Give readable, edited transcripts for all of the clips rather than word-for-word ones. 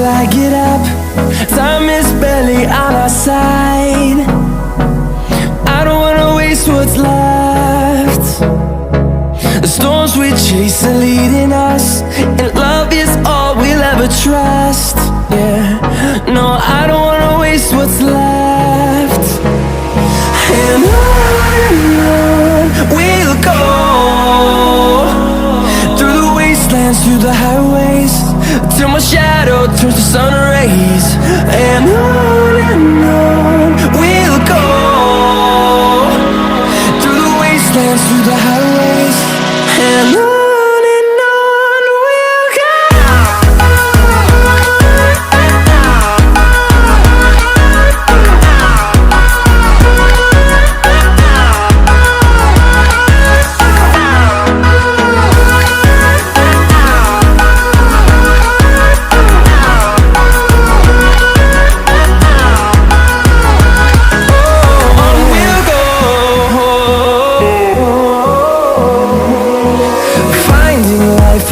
I get up. Time is barely on our side. I don't wanna waste what's left. The storms we chase are leading us, and love is all we'll ever trust. Yeah, no, I don't wanna waste what's left. And on we'll go, through the wastelands, through the highways, till my shadow turns to sun rays. And on we'll go, through the wastelands, through the highways, and on.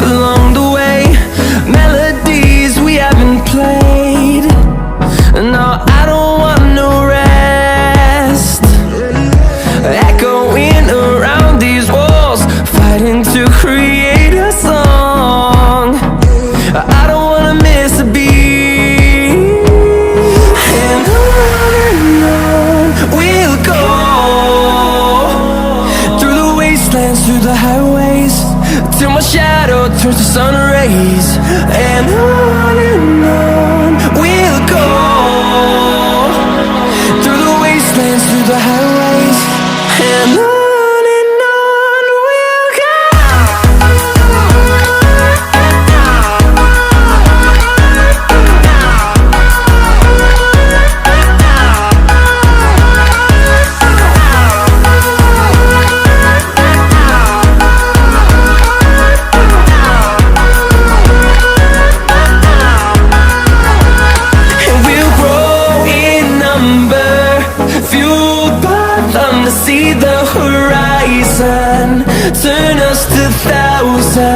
Along the way, melodies we haven't played. No, I don't want no rest. Echoing around these walls, fighting to create a song. I don't wanna miss a beat. And on we'll go, through the wastelands, through the highways, till my shadow turns to sun rays. And on we'll go, through the wastelands, through the highways, and on. See the horizon, turn us to thousands.